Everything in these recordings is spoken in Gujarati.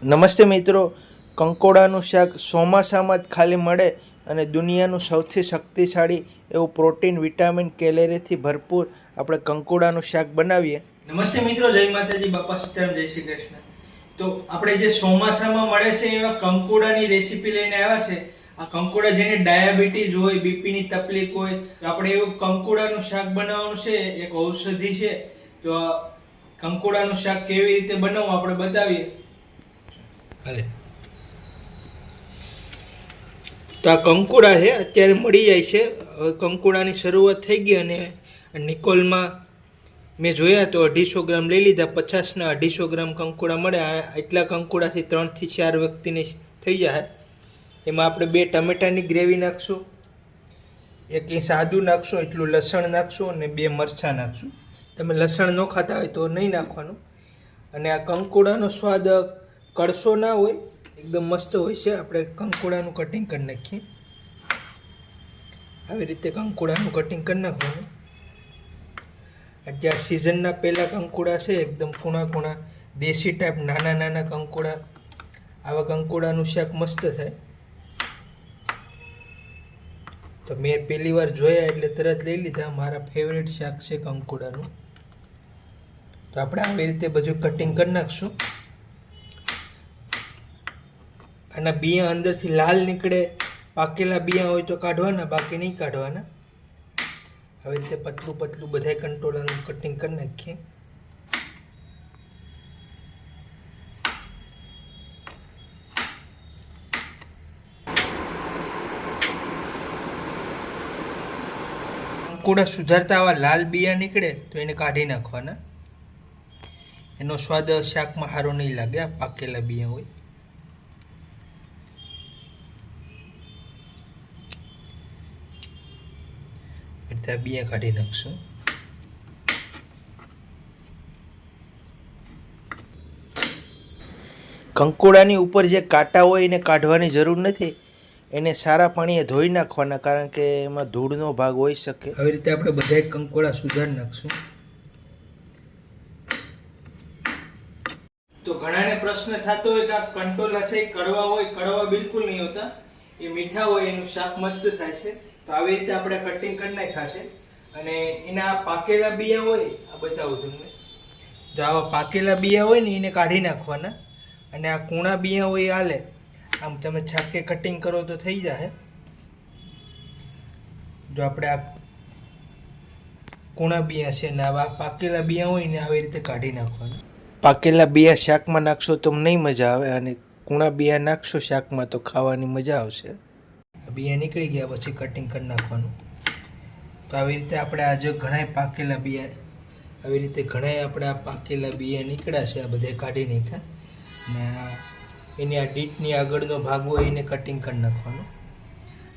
નમસ્તે મિત્રો, કંકોડાનું શાક ચોમાસામાં જ ખાલી મળે અને દુનિયાનું સૌથી શક્તિશાળી એવું પ્રોટીન, વિટામિન, કેલેરીથી ભરપૂર આપણે કંકોડાનું શાક બનાવીએ. નમસ્તે મિત્રો, જય માતાજી, બાપા સીતારામ, જય શ્રી કૃષ્ણ. તો આપણે જે ચોમાસામાં મળે છે એવા કંકોડાની રેસીપી લઈને આવ્યા છે. આ કંકોડા જેને ડાયાબિટીસ હોય, બીપીની તકલીફ હોય, તો આપણે એવું કંકોડાનું શાક બનાવવાનું છે. એક ઔષધિ છે. તો કંકોડાનું શાક કેવી રીતે બનાવવું આપણે બતાવીએ. હાલે તો આ કંકોડા છે, અત્યારે મળી જાય છે. હવે કંકોડાની શરૂઆત થઈ ગઈ અને નિકોલમાં મેં જોયા તો 250 ગ્રામ લઈ લીધા. 50ના 250 ગ્રામ કંકોડા મળે. એટલા કંકોડાથી 3થી 4 વ્યક્તિની થઈ જાય. એમાં આપણે 2 ટમેટાની ગ્રેવી નાખશું, 1 ઇંચ આદું નાખશું, એટલું લસણ નાખશું અને 2 મરચાં નાખશું. તમે લસણ ન ખાતા હોય તો નહીં નાખવાનું. અને આ કંકોડાનો સ્વાદ કડસો ના હોય, એકદમ મસ્ત હોય છે. આપણે કંકોડાનું કટિંગ કરી નાખીએ. આવી રીતે કંકોડાનું કટિંગ કરી નાખવાનું. અત્યારે સિઝનના પહેલાં કંકોડા છે, એકદમ કૂણા કૂણા દેશી ટાઈપ નાના નાના કંકોડા. આવા કંકોડાનું શાક મસ્ત થાય. તો મેં પહેલી વાર જોયા એટલે તરત લઈ લીધા. મારા ફેવરેટ શાક છે કંકોડાનું. તો આપણે આવી રીતે બધું કટિંગ કરી નાખશું. આના બિયા અંદરથી લાલ નીકળે, પાકેલા બિયા હોય તો કાઢવાના, બાકી નહીં કાઢવાના. આવી રીતે પતલું પતલું બધાય કંટોળાનું કટિંગ કરી નાખીએ. કંકોડા સુધારતા આવા લાલ બિયા નીકળે તો એને કાઢી નાખવાના. એનો સ્વાદ શાકમાં સારો નહીં લાગે. આ પાકેલા બિયા હોય. એટલે બિયા કાઢી નાખશું. કંકોડાની ઉપર જે કાંટા હોય એને કાઢવાની જરૂર નથી. એને સારા પાણીએ ધોઈ નાખવાના, કારણ કે એમાં ધૂળનો ભાગ હોઈ શકે. આવી રીતે આપણે બધા કંકોડા સુધારી નાખશું. તો ઘણાને પ્રશ્ન થતો હોય કે આ કંટોલા છે કડવા હોય. કડવા બિલકુલ નહીં હોતા, એ મીઠા હોય. એનું શાક મસ્ત થાય છે. તો આવી રીતે આપણે કટિંગ કરી નાખ્યા છે. અને એના પાકેલા બિયા હોય, આ બતાવું તમને. જો આવા પાકેલા બિયા હોય ને એને કાઢી નાખવાના. અને આ કૂણા બિયા હોય એ હાલે. આમ તમે છાકે કટિંગ કરો તો થઈ જાય. જો આપણે આ કૂણા બિયા છે ને આવા પાકેલા બિયા હોય ને આવી રીતે કાઢી નાખવાના. પાકેલા બિયા શાકમાં નાખશો તો નહીં મજા આવે, અને કૂણા બિયા નાખશો શાકમાં તો ખાવાની મજા આવશે. આ બિયા નીકળી ગયા પછી કટિંગ કરી નાખવાનું. તો આવી રીતે આપણે આજે ઘણાય પાકેલા બિયા, આવી રીતે ઘણાય આપણે આ પાકેલા બિયા નીકળ્યા છે. આ બધા કાઢી નાખ્યા. અને એની આ ડીટની આગળનો ભાગ હોય એને કટિંગ કરી નાખવાનું.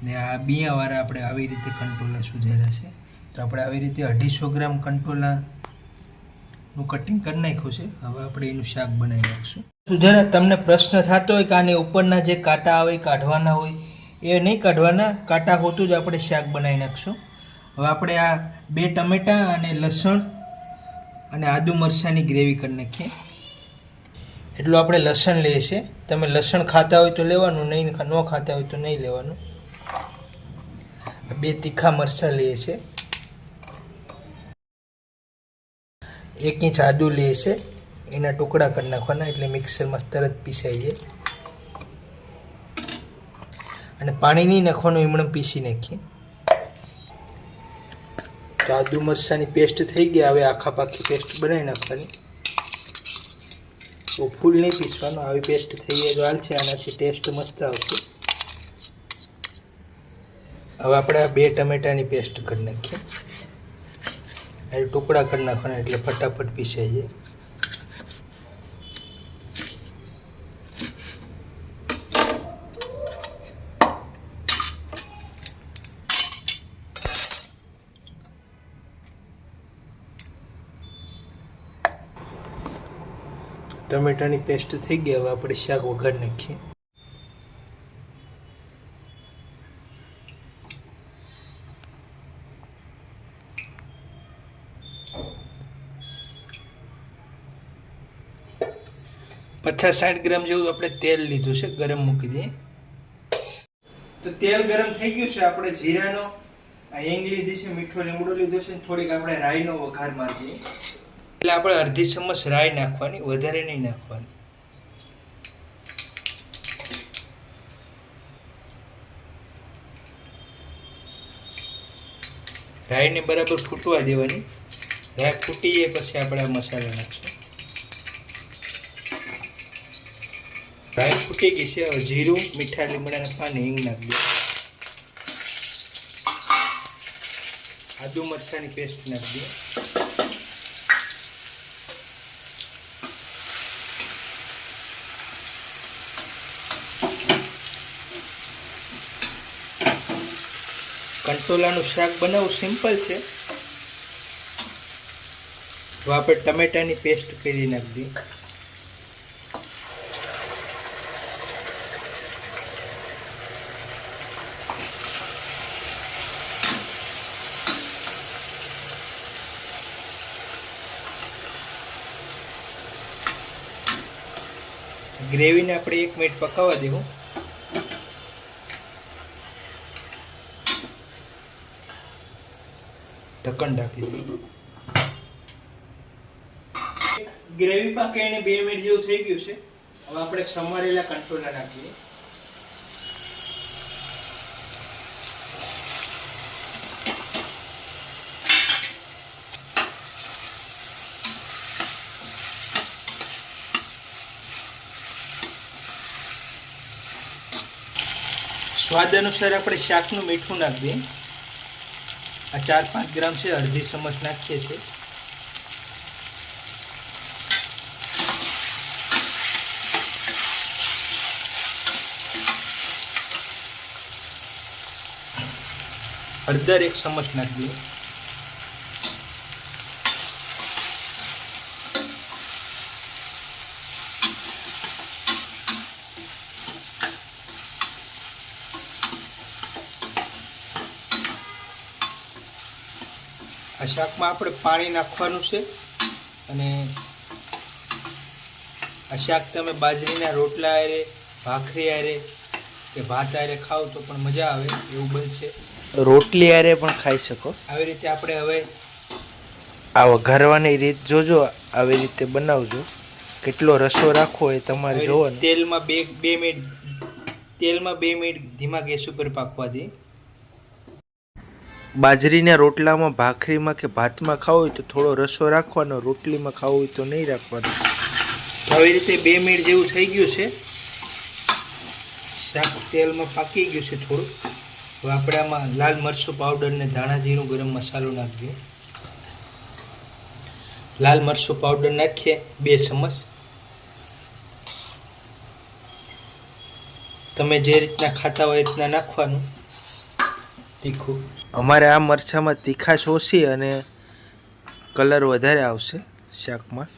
ને આ બિયાવાળા આપણે આવી રીતે કંટોલા સુધાર્યા છે. તો આપણે આવી રીતે 250 ગ્રામ કંટોલાનું કટિંગ કરી નાખ્યું છે. હવે આપણે એનું શાક બનાવી નાખશું. સુધારા તમને પ્રશ્ન થતો હોય કે આને ઉપરના જે કાંટા આવે કાઢવાના હોય, એ નહીં કાઢવાના. કાંટા હોતું જ આપણે શાક બનાવી નાખશું. હવે આપણે આ 2 ટમેટાં અને લસણ અને આદુ મરચાંની ગ્રેવી કરી નાખીએ. એટલું આપણે લસણ લઈએ છીએ. તમે લસણ ખાતા હોય તો લેવાનું, નહીં ન ખાતા હોય તો નહીં લેવાનું. 2 તીખા મરચાં લઈએ છીએ. 1 ઇંચ આદું લઈએ છીએ. એના ટુકડા કરી નાખવાના એટલે મિક્સરમાં તરત પીસાઈ જાય. અને પાણી નહીં નાખવાનું, એમણે પીસી નાખીએ. તો આદુ મરચાંની પેસ્ટ થઈ ગઈ. હવે આખા પાખી પેસ્ટ બનાવી નાખવાની. તો ફૂલ નહીં પીસવાનું, આવી પેસ્ટ થઈ જાય તો હાલ છે. આનાથી ટેસ્ટ મસ્ત આવશે. હવે આપણે આ 2 ટમેટાની પેસ્ટ કરી નાખીએ. એ ટુકડા કરી નાખવાના એટલે ફટાફટ પીસાઈ જાય. ટમેટાની પેસ્ટ થઈ ગઈ. હવે આપણે શાક વઘારી નાખીએ. 50-60 ગ્રામ જેવું આપણે તેલ લીધું છે, ગરમ મૂકી દઈએ. તો તેલ ગરમ થઈ ગયું છે. આપણે જીરાનો હિંગ લીધી છે, મીઠો લીમડો લીધો છે, થોડીક આપણે રાઈનો વઘાર મારી દઈએ. એટલે આપણે અડધી ચમચ રાઈ નાખવાની, વધારે નહીં નાખવાની. રાઈને બરાબર ફૂટવા દેવાની. રાઈ ફૂટી જાય પછી આપણે આ મસાલા નાખશું. રાઈ ફૂટી ગઈ છે. હવે જીરું, મીઠા લીમડાના પાન, હિંગ નાખી દો. આદુ મરચાંની પેસ્ટ નાખી દો. કંટોલાનું શાક બનાવવું સિમ્પલ છે. તો આપણે ટમેટાની પેસ્ટ કરી નાખી દઈએ. ગ્રેવીને આપણે 1 મિનિટ પકાવવા દેવું. ઢક્કણ ઢાંકી દઈએ. ગ્રેવી પાકીને 2 મિનિટ જેવું થઈ ગયું છે. હવે આપણે સમારેલા કંટોલા નાખીએ. સ્વાદ અનુસાર આપણે શાકનું મીઠું નાખી દઈએ. આ 4-5 ગ્રામ છે, અડધી ચમચ નાખીએ છીએ. હળદર 1 ચમચ નાખી દઈએ. આ શાકમાં આપણે પાણી નાખવાનું છે. અને આ શાક તમે બાજરીના રોટલા હારે, ભાખરી હારે કે ભાત હારે ખાઓ તો પણ મજા આવે એવું બનશે. રોટલી હારે પણ ખાઈ શકો. આવી રીતે આપણે હવે આ વઘારવાની રીત જોજો, આવી રીતે બનાવજો. કેટલો રસો રાખવો એ તમારે જોવાનું. તેલમાં 2 મિનિટ ધીમા ગેસ ઉપર પાકવા દઈએ. બાજરીના રોટલામાં, ભાખરીમાં કે ભાતમાં ખાવું હોય તો થોડો રસો રાખવાનો, રોટલીમાં ખાવું હોય તો નહીં રાખવાનો. આવી રીતે 2 મિનિટ જેવું થઈ ગયું છે. શાક તેલમાં પાકી ગયું છે થોડું. હવે આપણે આમાં લાલ મરચું પાવડર ને ધાણા જીરું ગરમ મસાલો નાખીએ. લાલ મરચું પાવડર નાખીએ 2 ચમચ. તમે જે રીતના ખાતા હોય એ રીતના નાખવાનું. તીખું અમારે આ મરચામાં તીખાશ ઓછી અને કલર વધારે આવશે શાકમાં.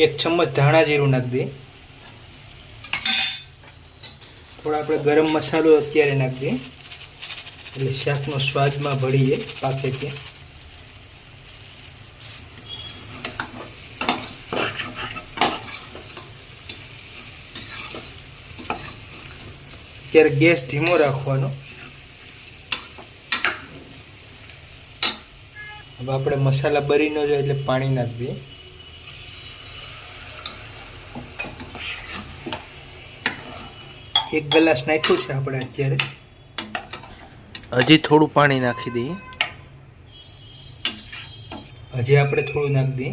1 ચમચ ધાણા જીરું નાખી દઈએ. થોડા આપણે ગરમ મસાલો અત્યારે નાખી દઈએ એટલે શાકનો સ્વાદમાં ભળી જાય, પાકે ત્યાં. અત્યારે ગેસ ધીમો રાખવાનો. હવે આપણે મસાલા બળી ન જાય એટલે પાણી નાખી દઈએ. એક ગ્લાસ નાખ્યું છે આપણે અત્યારે. હજી થોડું પાણી નાખી દઈએ. હજી આપણે થોડું નાખી દઈએ.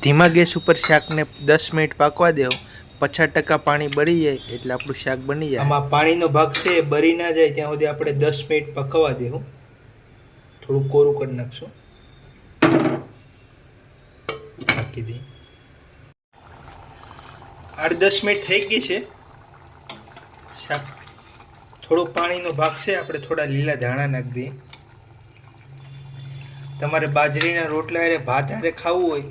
ધીમા ગેસ ઉપર શાકને 10 મિનિટ પાકવા દેવો. 50% પાણી બળી જાય એટલે આપણું શાક બની જાય. આમાં પાણીનો ભાગ છે એ બળી ના જાય ત્યાં સુધી આપણે 10 મિનિટ પકવવા દેવું. થોડું કોરું કરી નાખશું. નાખી દઈએ. 8-10 મિનિટ થઈ ગઈ છે. શાક થોડું પાણીનો ભાગ છે, આપણે થોડા લીલા ધાણા નાખી દઈએ. તમારે બાજરીના રોટલા હારે ભાત હારે ખાવું હોય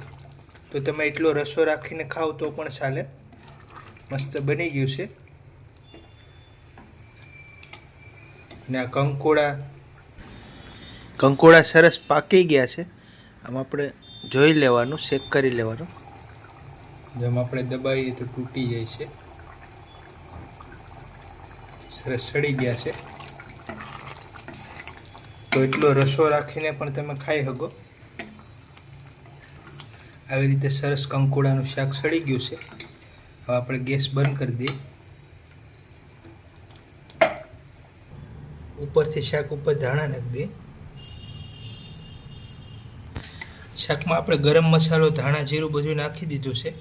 તો તમે એટલો રસો રાખીને ખાવ તો પણ ચાલે. મસ્ત બની ગયું છે. અને આ કંકોડા સરસ પાકી ગયા છે. આમ આપણે જોઈ લેવાનું, ચેક કરી લેવાનું. જેમ આપણે દબાવીએ તો તૂટી જાય છે. સરસ સડી ગયા છે. તો એટલો રસો રાખીને પણ તમે ખાઈ શકો. આવી રીતે સરસ કંકોડાનું શાક સડી ગયું છે. હવે આપણે ગેસ બંધ કરી દઈએ. ઉપરથી શાક ઉપર ધાણા નાખી દઈએ. શાકમાં આપણે ગરમ મસાલો, ધાણા, જીરું બધું નાખી દીધું છે.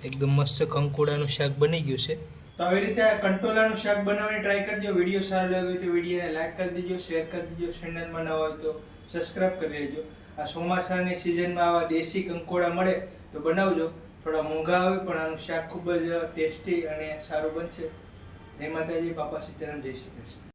એકદમ મસ્ત કંકોડાનું શાક બની ગયું છે. તો આવી રીતે આ કંટોલાનું શાક બનાવવાની ટ્રાય કરજો. વિડીયો સારો લાગ્યો તો વિડીયોને લાઈક કરી દેજો, શેર કરી દેજો. ચેનલમાં ન હોય તો સબસ્ક્રાઈબ કરી લેજો. આ ચોમાસાની સિઝનમાં આવા દેશી કંકોડા મળે તો બનાવજો. થોડા મોંઘા હોય પણ આનું શાક ખૂબ જ ટેસ્ટી અને સારું બનશે. જય માતાજી, બાપા સીતારામ, જય શ્રી કૃષ્ણ.